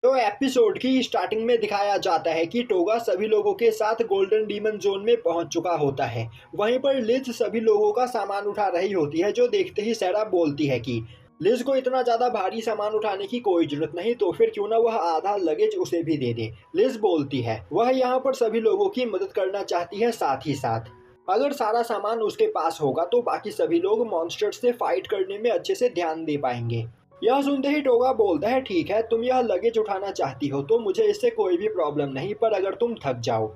तो एपिसोड की स्टार्टिंग में दिखाया जाता है कि टोगा सभी लोगों के साथ गोल्डन डीमन जोन में पहुंच चुका होता है। वहीं पर लिज सभी लोगों का सामान उठा रही होती है, जो देखते ही सैरा बोलती है कि लिज को इतना ज्यादा भारी सामान उठाने की कोई जरूरत नहीं, तो फिर क्यों ना वह आधा लगेज उसे भी दे दे। लिज बोलती है वह यहाँ पर सभी लोगों की मदद करना चाहती है, साथ ही साथ अगर सारा सामान उसके पास होगा तो बाकी सभी लोग मॉन्स्टर्स से फाइट करने में अच्छे से ध्यान दे पाएंगे। यह सुनते ही टोगा बोलता है ठीक है, तुम यह लगेज उठाना चाहती हो तो मुझे इससे कोई भी प्रॉब्लम नहीं, पर अगर तुम थक जाओ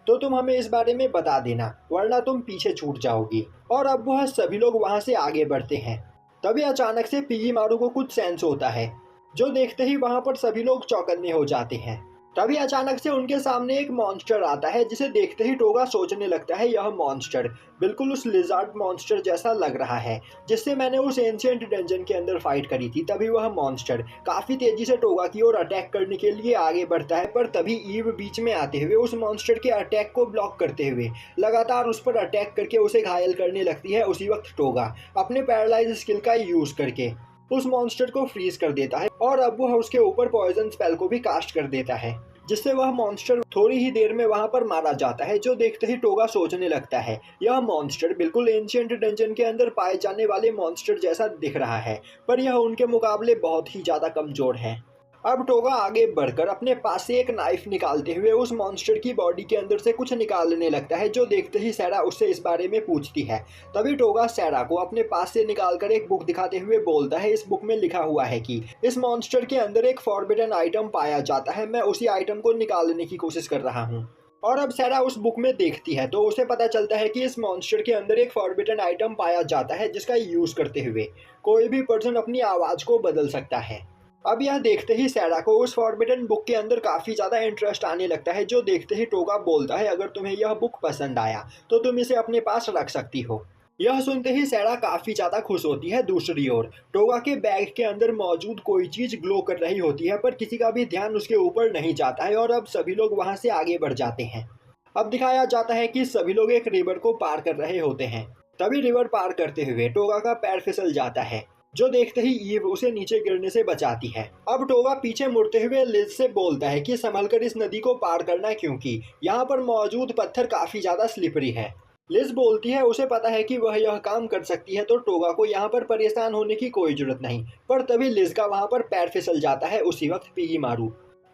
तो तुम हमें इस बारे में बता देना, वरना तुम पीछे छूट जाओगी। और अब वह सभी लोग वहां से आगे बढ़ते हैं। तभी अचानक से पिगी मारू को कुछ सेंस होता है, जो देखते ही वहां पर सभी लोग चौकन्ने हो जाते हैं। तभी अचानक से उनके सामने एक मॉन्स्टर आता है, जिसे देखते ही टोगा सोचने लगता है यह मॉन्स्टर बिल्कुल उस लिजार्ड मॉन्स्टर जैसा लग रहा है जिससे मैंने उस एंशिएंट डंजन के अंदर फाइट करी थी। तभी वह मॉन्स्टर काफी तेजी से टोगा की ओर अटैक करने के लिए आगे बढ़ता है, पर तभी ईव बीच में आते हुए उस मॉन्स्टर के अटैक को ब्लॉक करते हुए लगातार उस पर अटैक करके उसे घायल करने लगती है। उसी वक्त टोगा अपने पैरालाइज स्किल का यूज करके उस मॉन्स्टर को फ्रीज कर देता है और अब वह उसके ऊपर पॉइजन स्पेल को भी कास्ट कर देता है, जिससे वह मॉन्स्टर थोड़ी ही देर में वहां पर मारा जाता है। जो देखते ही टोगा सोचने लगता है यह मॉन्स्टर बिल्कुल एंशिएंट डंजन के अंदर पाए जाने वाले मॉन्स्टर जैसा दिख रहा है, पर यह उनके मुकाबले बहुत ही ज्यादा कमजोर है। अब टोगा आगे बढ़कर अपने पास से एक नाइफ निकालते हुए उस मॉन्स्टर की बॉडी के अंदर से कुछ निकालने लगता है, जो देखते ही सैरा उससे इस बारे में पूछती है। तभी टोगा सैरा को अपने पास से निकालकर एक बुक दिखाते हुए बोलता है इस बुक में लिखा हुआ है कि इस मॉन्स्टर के अंदर एक फॉरबिडन आइटम पाया जाता है, मैं उसी आइटम को निकालने की कोशिश कर रहा हूँ। और अब सैरा उस बुक में देखती है तो उसे पता चलता है कि इस मॉन्स्टर के अंदर एक फॉरबिडन आइटम पाया जाता है, जिसका यूज करते हुए कोई भी पर्सन अपनी आवाज को बदल सकता है। अब यह देखते ही सैरा को उस फॉरबिडन बुक के अंदर काफ़ी ज़्यादा इंटरेस्ट आने लगता है, जो देखते ही टोगा बोलता है अगर तुम्हें यह बुक पसंद आया तो तुम इसे अपने पास रख सकती हो। यह सुनते ही सैरा काफ़ी ज़्यादा खुश होती है। दूसरी ओर टोगा के बैग के अंदर मौजूद कोई चीज़ ग्लो कर रही होती है, पर किसी का भी ध्यान उसके ऊपर नहीं जाता है और अब सभी लोग वहाँ से आगे बढ़ जाते हैं। अब दिखाया जाता है कि सभी लोग एक रिवर को पार कर रहे होते हैं। तभी रिवर पार करते हुए टोगा का पैर फिसल जाता है, जो देखते ही ईव उसे नीचे गिरने से बचाती है। अब टोगा पीछे मुड़ते हुए लिज से बोलता है कि संभलकर इस नदी को पार करना, क्योंकि यहाँ पर मौजूद पत्थर काफी ज्यादा स्लिपरी है। लिज बोलती है उसे पता है कि वह यह काम कर सकती है, तो टोगा को यहाँ पर परेशान होने की कोई जरूरत नहीं। पर तभी लिज का वहाँ पर पैर फिसल जाता है। उसी वक्त पिगी मारू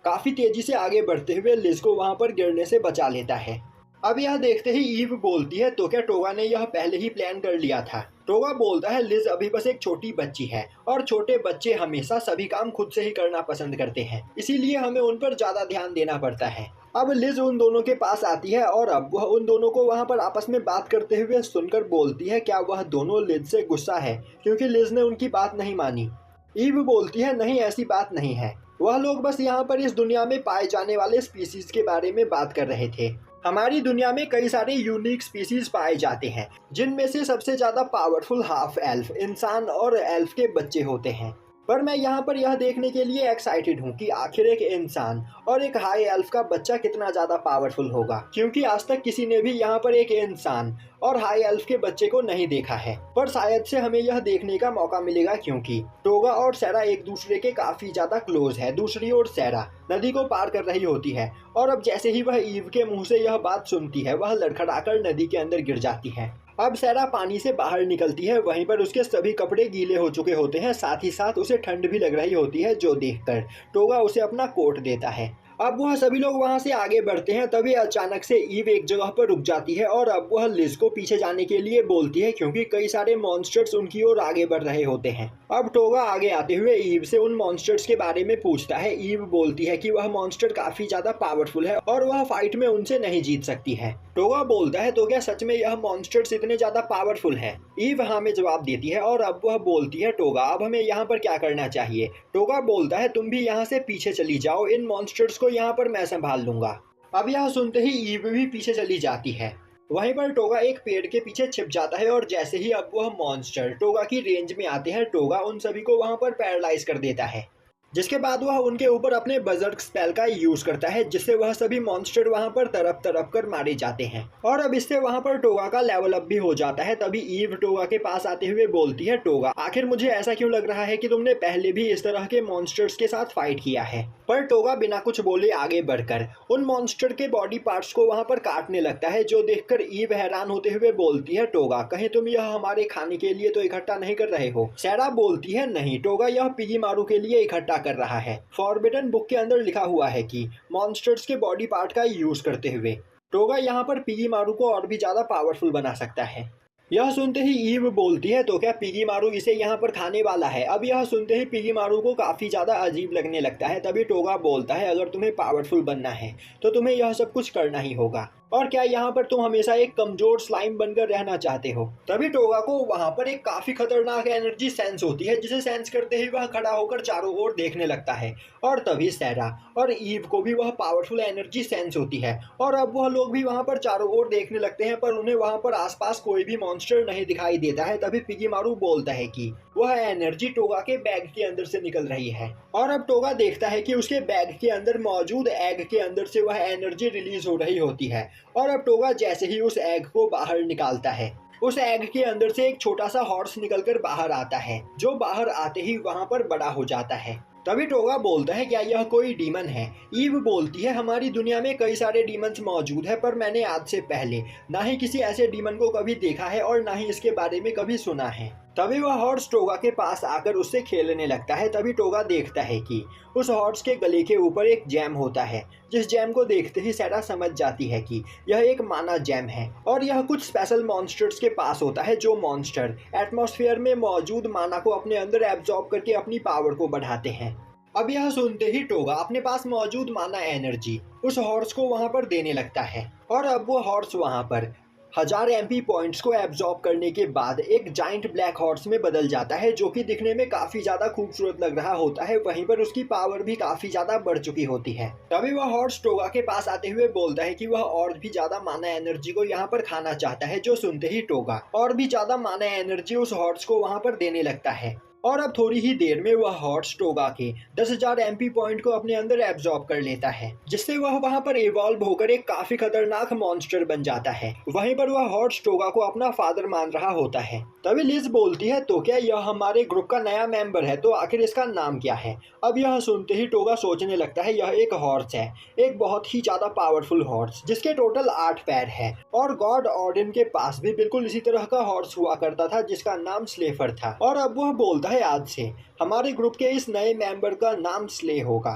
काफी तेजी से आगे बढ़ते हुए लिज को वहाँ पर गिरने से बचा लेता है। अब यह देखते ही ईव बोलती है तो क्या टोगा ने यह पहले ही प्लान कर लिया था। टोगा बोलता है लिज अभी बस एक छोटी बच्ची है और छोटे बच्चे हमेशा सभी काम खुद से ही करना पसंद करते हैं, इसीलिए हमें उन पर ज्यादा ध्यान देना पड़ता है। अब लिज उन दोनों के पास आती है और अब वह उन दोनों को वहां पर आपस में बात करते हुए सुनकर बोलती है क्या वह दोनों लिज से गुस्सा है क्योंकि लिज ने उनकी बात नहीं मानी। ईव बोलती है नहीं, ऐसी बात नहीं है, वह लोग बस यहाँ पर इस दुनिया में पाए जाने वाले स्पीसीज के बारे में बात कर रहे थे। हमारी दुनिया में कई सारे यूनिक स्पीसीज पाए जाते हैं, जिनमें से सबसे ज्यादा पावरफुल हाफ एल्फ, इंसान और एल्फ के बच्चे होते हैं। पर मैं यहाँ पर यह देखने के लिए एक्साइटेड हूँ कि आखिर एक इंसान और एक हाई एल्फ का बच्चा कितना ज्यादा पावरफुल होगा, क्योंकि आज तक किसी ने भी यहाँ पर एक इंसान और हाई एल्फ के बच्चे को नहीं देखा है। पर शायद से हमें यह देखने का मौका मिलेगा, क्योंकि टोगा और सैरा एक दूसरे के काफी ज्यादा क्लोज है। दूसरी ओर सैरा नदी को पार कर रही होती है और अब जैसे ही वह ईव के मुंह से यह बात सुनती है, वह लड़खड़ाकर नदी के अंदर गिर जाती है। अब सैरा पानी से बाहर निकलती है, वहीं पर उसके सभी कपड़े गीले हो चुके होते हैं, साथ ही साथ उसे ठंड भी लग रही होती है, जो देखकर टोगा उसे अपना कोट देता है। अब वह सभी लोग वहां से आगे बढ़ते हैं। तभी अचानक से ईव एक जगह पर रुक जाती है और अब वह लिज को पीछे जाने के लिए बोलती है, क्योंकि कई सारे मॉन्स्टर्स उनकी ओर आगे बढ़ रहे होते हैं। अब टोगा आगे आते हुए ईव से उन मॉन्स्टर्स के बारे में पूछता है। ईव बोलती है कि वह मॉन्स्टर काफी ज्यादा पावरफुल है और वह फाइट में उनसे नहीं जीत सकती है। टोगा बोलता है तो क्या सच में यह मॉन्स्टर्स इतने ज्यादा पावरफुल है? ईव हाँ में जवाब देती है और अब वह बोलती है टोगा अब हमें यहाँ पर क्या करना चाहिए? टोगा बोलता है तुम भी यहाँ से पीछे चली जाओ, इन मॉन्स्टर्स को यहाँ पर मैं संभाल लूंगा। अब यह सुनते ही ईव भी पीछे चली जाती है। वहीं पर टोगा एक पेड़ के पीछे छिप जाता है और जैसे ही अब वह मॉन्स्टर टोगा की रेंज में आते हैं, टोगा उन सभी को वहां पर पैरालाइज कर देता है। जिसके बाद वह उनके ऊपर अपने बजर्क स्पेल का यूज करता है, जिससे वह सभी मॉन्स्टर वहां पर तरफ तरफ कर मारे जाते हैं। और अब इससे वहां पर टोगा का लेवल अप भी हो जाता है। तभी ईव टोगा के पास आते हुए बोलती है, टोगा आखिर मुझे ऐसा क्यों लग रहा है कि तुमने पहले भी इस तरह के मॉन्स्टर्स के साथ फाइट किया है। पर टोगा बिना कुछ बोले आगे बढ़कर उन मॉन्स्टर के बॉडी पार्ट्स को वहां पर काटने लगता है, जो देखकर ईव हैरान होते हुए बोलती है, टोगा कहीं तुम यह हमारे खाने के लिए तो इकट्ठा नहीं कर रहे हो। सैरा बोलती है, नहीं टोगा, यह पिगी मारू के लिए इकट्ठा कर रहा है। फॉरबिडन बुक के अंदर लिखा हुआ है कि मॉन्स्टर्स के बॉडी पार्ट का यूज करते हुए टोगा यहाँ पर पिगी मारू को और भी ज्यादा पावरफुल बना सकता है। यह सुनते ही ईव बोलती है, तो क्या पिगी मारू इसे यहाँ पर खाने वाला है। अब यह सुनते ही पिगी मारू को काफी ज्यादा अजीब लगने लगता है। तभी टोगा बोलता है, अगर तुम्हें पावरफुल बनना है तो तुम्हें यह सब कुछ करना ही होगा, और क्या यहाँ पर तुम हमेशा एक कमजोर स्लाइम बनकर रहना चाहते हो। तभी टोगा को वहां पर एक काफी खतरनाक एनर्जी सेंस होती है, जिसे सेंस करते ही वह खड़ा होकर चारों ओर देखने लगता है। और तभी सैरा और ईव को भी वह पावरफुल एनर्जी सेंस होती है, और अब वह लोग भी वहां पर चारों ओर देखने लगते हैं, पर उन्हें वहां पर आसपास कोई भी मॉन्स्टर नहीं दिखाई देता है। तभी पिगी मारू बोलता है कि वह एनर्जी टोगा के बैग के अंदर से निकल रही है, और अब टोगा देखता है कि उसके बैग के अंदर मौजूद एग के अंदर से वह एनर्जी रिलीज हो रही होती है। और अब टोगा जैसे ही उस एग को बाहर निकालता है, उस एग के अंदर से एक छोटा सा हॉर्स निकलकर बाहर आता है, जो बाहर आते ही वहां पर बड़ा हो जाता है। तभी टोगा बोलता है, क्या यह कोई डीमन है। ईव बोलती है, हमारी दुनिया में कई सारे डीमंस मौजूद है, पर मैंने आज से पहले ना ही किसी ऐसे डीमन को कभी देखा है और ना ही इसके बारे में कभी सुना है। तभी वह हॉर्स टोगा के पास आकर उससे खेलने लगता है। तभी टोगा देखता है कि उस हॉर्स के गले के ऊपर एक जैम होता है, जिस जैम को देखते ही सैरा समझ जाती है कि यह एक माना जैम है, और यह कुछ स्पेशल मॉन्स्टर्स के पास होता है, जो मॉन्स्टर एटमॉस्फेयर में मौजूद माना को अपने अंदर एब्जॉर्ब करके अपनी पावर को बढ़ाते हैं। अब यह सुनते ही टोगा अपने पास मौजूद माना एनर्जी उस हॉर्स को वहां पर देने लगता है, और अब वो हॉर्स वहां पर 1000 MP पॉइंट्स को एब्जॉर्ब करने के बाद एक जाइंट ब्लैक हॉर्स में बदल जाता है, जो कि दिखने में काफी ज्यादा खूबसूरत लग रहा होता है। वहीं पर उसकी पावर भी काफी ज्यादा बढ़ चुकी होती है। तभी वह हॉर्स टोगा के पास आते हुए बोलता है कि वह और भी ज्यादा माना एनर्जी को यहाँ पर खाना चाहता है, जो सुनते ही टोगा और भी ज्यादा माना एनर्जी उस हॉर्स को वहां पर देने लगता है। और अब थोड़ी ही देर में वह हॉर्स टोगा के 10,000 MP पॉइंट को अपने अंदर एब्जॉर्ब कर लेता है, जिससे वह वहां पर इवॉल्व होकर एक काफी खतरनाक मॉन्स्टर बन जाता है। वहीं पर वह हॉर्स टोगा को अपना फादर मान रहा होता है। तभी लिज बोलती है, तो क्या यह हमारे ग्रुप का नया मेंबर है, तो आखिर इसका नाम क्या है। अब यह सुनते ही टोगा सोचने लगता है, यह एक हॉर्स है, एक बहुत ही ज्यादा पावरफुल हॉर्स, जिसके टोटल 8 पैर है। और गॉड ऑर्डिन के पास भी बिल्कुल इसी तरह का हॉर्स हुआ करता था, जिसका नाम स्लेफर था। और अब वह बोलता है, आज से हमारे ग्रुप के इस नए मेंबर का नाम स्ले होगा।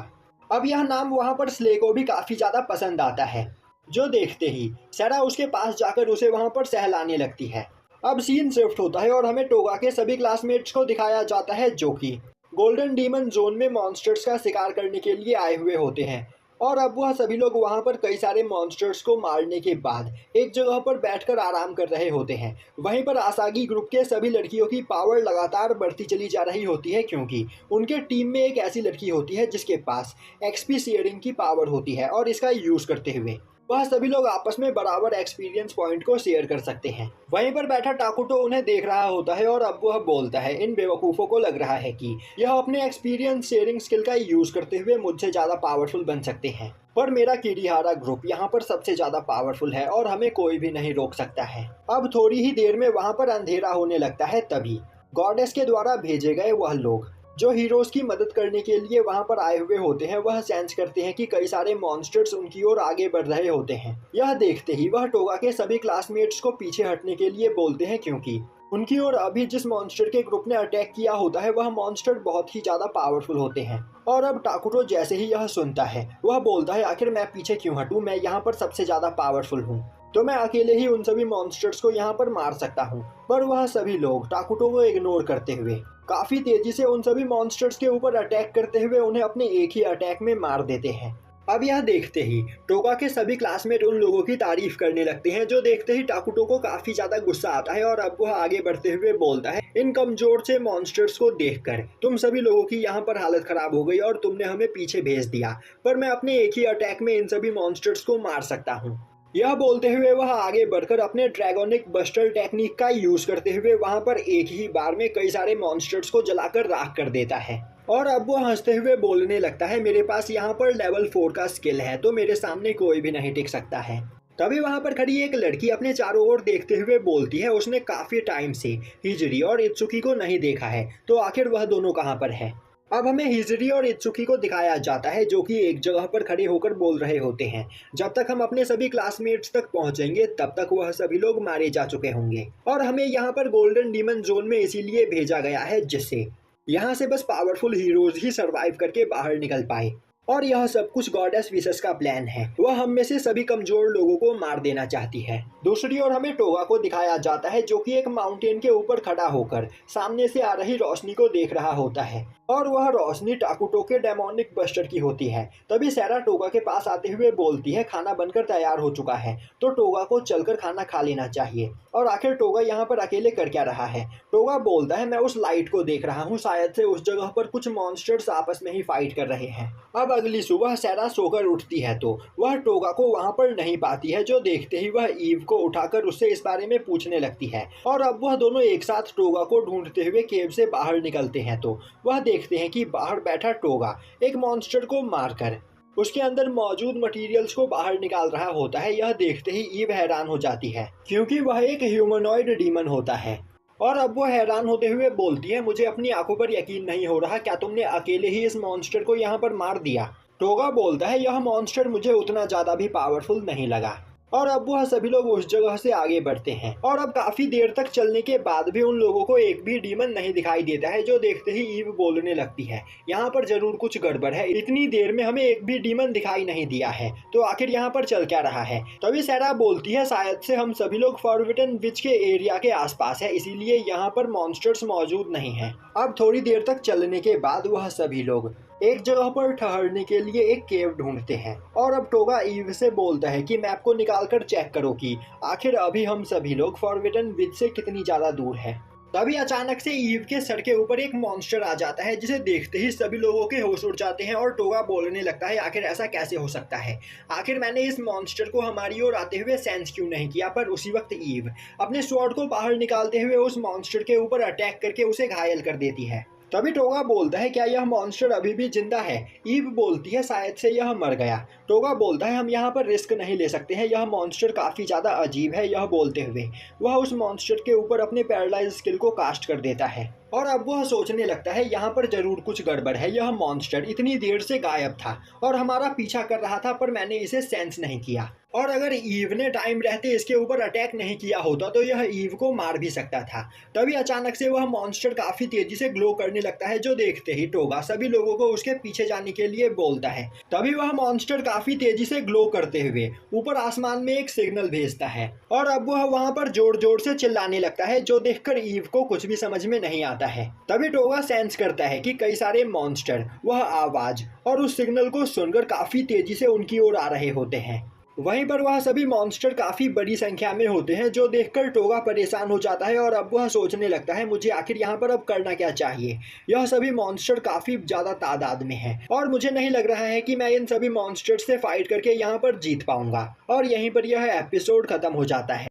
अब यह नाम वहां पर स्ले को भी काफी ज्यादा पसंद आता है, जो देखते ही सैरा उसके पास जाकर उसे वहां पर सहलाने लगती है। अब सीन शिफ्ट होता है और हमें टोगा के सभी क्लासमेट्स को दिखाया जाता है, जो कि गोल्डन डीमन जोन में मॉन्स्टर्स का शिकार करने के लिए आए हुए होते हैं। और अब वह सभी लोग वहां पर कई सारे मॉन्स्टर्स को मारने के बाद एक जगह पर बैठकर आराम कर रहे होते हैं। वहीं पर आसागी ग्रुप के सभी लड़कियों की पावर लगातार बढ़ती चली जा रही होती है, क्योंकि उनके टीम में एक ऐसी लड़की होती है जिसके पास एक्सपी शेयरिंग की पावर होती है, और इसका यूज करते हुए वह सभी लोग आपस में बराबर एक्सपीरियंस पॉइंट को शेयर कर सकते हैं। वहीं पर बैठा टाकुटो उन्हें देख रहा होता है, और अब वह बोलता है, इन बेवकूफ़ों को लग रहा है कि यह अपने एक्सपीरियंस शेयरिंग स्किल का यूज करते हुए मुझसे ज़्यादा पावरफुल बन सकते हैं, पर मेरा किरीहारा ग्रुप यहाँ पर सबसे ज़्यादा पावरफुल है और हमें कोई भी नहीं रोक सकता है। अब थोड़ी ही देर में वहाँ पर अंधेरा होने लगता है। तभी गॉडेस के द्वारा भेजे गए वह लोग जो हीरोज की मदद करने के लिए वहां पर आए हुए होते हैं, वह सेंस करते हैं कि कई सारे मॉन्स्टर्स उनकी ओर आगे बढ़ रहे होते हैं। यह देखते ही वह टोगा के सभी क्लासमेट्स को पीछे हटने के लिए बोलते हैं, क्योंकि उनकी ओर अभी जिस मॉन्स्टर के ग्रुप ने अटैक किया होता है वह मॉन्स्टर बहुत ही ज्यादा पावरफुल होते हैं। और अब टाकुटो जैसे ही यह सुनता है वह बोलता है, आखिर मैं पीछे क्यों हटूं, मैं यहाँ पर सबसे ज्यादा पावरफुल हूँ, तो मैं अकेले ही उन सभी मॉन्स्टर्स को यहाँ पर मार सकता हूँ। पर वह सभी लोग टाकुटो को इग्नोर करते हुए काफी तेजी से उन सभी मॉन्स्टर्स के ऊपर अटैक करते हुए उन्हें अपने एक ही अटैक में मार देते हैं। अब यह देखते ही टोगा के सभी क्लासमेट उन लोगों की तारीफ करने लगते हैं, जो देखते ही टाकुटो को काफी ज्यादा गुस्सा आता है। और अब वह आगे बढ़ते हुए बोलता है, इन कमजोर से मॉन्स्टर्स को देखकर तुम सभी लोगों की यहाँ पर हालत खराब हो गई और तुमने हमें पीछे भेज दिया, पर मैं अपने एक ही अटैक में इन सभी मॉन्स्टर्स को मार सकता हूँ। यह बोलते हुए वह आगे बढ़कर अपने ड्रैगोनिक बस्टर टेक्निक का यूज करते हुए वहां पर एक ही बार में कई सारे मॉन्स्टर्स को जलाकर राख कर देता है। और अब वो हंसते हुए बोलने लगता है, मेरे पास यहाँ पर लेवल 4 का स्किल है तो मेरे सामने कोई भी नहीं टिक सकता है। तभी वहां पर खड़ी एक लड़की अपने चारों ओर देखते हुए बोलती है, उसने काफी टाइम से हिजरी और इत्सुकी को नहीं देखा है, तो आखिर वह दोनों कहाँ पर है। अब हमें हिजरी और इत्सुकी को दिखाया जाता है जो कि एक जगह पर खड़े होकर बोल रहे होते हैं। जब तक हम अपने सभी क्लासमेट्स तक पहुंचेंगे तब तक वह सभी लोग मारे जा चुके होंगे और हमें यहाँ पर गोल्डन डीमन जोन में इसीलिए भेजा गया है जिससे यहाँ से बस पावरफुल हीरोज ही सरवाइव करके बाहर निकल पाए। और यह सब कुछ गॉडेस विसेस का प्लान है, वह हम में से सभी कमजोर लोगों को मार देना चाहती है। दूसरी ओर हमें टोगा को दिखाया जाता है जो कि एक माउंटेन के ऊपर खड़ा होकर सामने से आ रही रोशनी को देख रहा होता है और वह रोशनी टाकुटो के डेमोनिक बस्टर की होती है। तभी सैरा टोगा के पास आते हुए बोलती है, खाना बनकर तैयार हो चुका है तो टोगा को चलकर खाना खा लेना चाहिए। और आखिर टोगा यहाँ पर अकेले कर क्या रहा है। टोगा बोलता है, मैं उस लाइट को देख रहा हूँ, शायद से उस जगह पर कुछ मॉन्स्टर्स आपस में ही फाइट कर रहे हैं। अब अगली सुबह सैरा सोकर उठती है तो वह टोगा को वहां पर नहीं पाती है, जो देखते ही वह ईव को उठाकर उससे इस बारे में पूछने लगती है। और अब वह दोनों एक साथ टोगा को ढूंढते हुए केव से बाहर निकलते हैं तो वह देखते हैं कि बाहर बैठा टोगा एक मॉन्स्टर को मारकर उसके अंदर मौजूद मटेरियल्स को बाहर निकाल रहा होता है। यह देखते ही ईव हैरान हो जाती है क्योंकि वह एक ह्यूमनॉइड डीमन होता है। और अब वो हैरान होते हुए बोलती है, मुझे अपनी आंखों पर यकीन नहीं हो रहा, क्या तुमने अकेले ही इस मॉन्स्टर को यहाँ पर मार दिया। टोगा बोलता है, यह मॉन्स्टर मुझे उतना ज़्यादा भी पावरफुल नहीं लगा। और अब वह सभी लोग उस जगह से आगे बढ़ते हैं और अब काफी देर तक चलने के बाद भी उन लोगों को एक भी डीमन नहीं दिखाई देता है, जो देखते ही ईव बोलने लगती है, यहाँ पर जरूर कुछ गड़बड़ है, इतनी देर में हमें एक भी डीमन दिखाई नहीं दिया है, तो आखिर यहाँ पर चल क्या रहा है। तभी सैरा बोलती है, शायद से हम सभी लोग फॉरबिडन विच के एरिया के आसपास है, इसीलिए यहाँ पर मॉन्स्टर्स मौजूद नहीं है। अब थोड़ी देर तक चलने के बाद वह सभी लोग एक जगह पर ठहरने के लिए एक केव ढूंढते हैं और अब टोगा ईव से बोलता है कि मैप को निकालकर चेक करो कि आखिर अभी हम सभी लोग फॉरबिडन विच से कितनी ज्यादा दूर है। तभी अचानक से ईव के सर के ऊपर एक मॉन्स्टर आ जाता है, जिसे देखते ही सभी लोगों के होश उड़ जाते हैं और टोगा बोलने लगता है, आखिर ऐसा कैसे हो सकता है, आखिर मैंने इस मॉन्स्टर को हमारी ओर आते हुए सेंस क्यों नहीं किया। पर उसी वक्त ईव अपने स्वॉर्ड को बाहर निकालते हुए उस मॉन्स्टर के ऊपर अटैक करके उसे घायल कर देती है। तभी टोगा बोलता है, क्या यह मॉन्स्टर अभी भी जिंदा है। ईव बोलती है, शायद से यह मर गया। टोगा बोलता है, हम यहाँ पर रिस्क नहीं ले सकते हैं, यह मॉन्स्टर काफ़ी ज़्यादा अजीब है। यह बोलते हुए वह उस मॉन्स्टर के ऊपर अपने पैरालाइज स्किल को कास्ट कर देता है और अब वह सोचने लगता है, यहाँ पर जरूर कुछ गड़बड़ है, यह मॉन्स्टर इतनी देर से गायब था और हमारा पीछा कर रहा था, पर मैंने इसे सेंस नहीं किया। और अगर ईव ने टाइम रहते इसके ऊपर अटैक नहीं किया होता तो यह ईव को मार भी सकता था। तभी अचानक से वह मॉन्स्टर काफी तेजी से ग्लो करने लगता है, जो देखते ही टोगा सभी लोगों को उसके पीछे जाने के लिए बोलता है। तभी वह मॉन्स्टर काफी तेजी से ग्लो करते हुए ऊपर आसमान में एक सिग्नल भेजता है और अब वह वहां पर जोर जोर से चिल्लाने लगता है, जो देखकर ईव को कुछ भी समझ में नहीं आता है। तभी टोगा सेंस करता है कि कई सारे मॉन्स्टर वह आवाज और उस सिग्नल को सुनकर काफी तेजी से उनकी ओर आ रहे होते हैं। वहीं पर वह सभी मॉन्स्टर काफी बड़ी संख्या में होते हैं, जो देखकर टोगा परेशान हो जाता है और अब वह सोचने लगता है, मुझे आखिर यहाँ पर अब करना क्या चाहिए। यह सभी मॉन्स्टर काफी ज्यादा तादाद में हैं और मुझे नहीं लग रहा है कि मैं इन सभी मॉन्स्टर से फाइट करके यहाँ पर जीत पाऊंगा। और यहीं पर यह एपिसोड खत्म हो जाता है।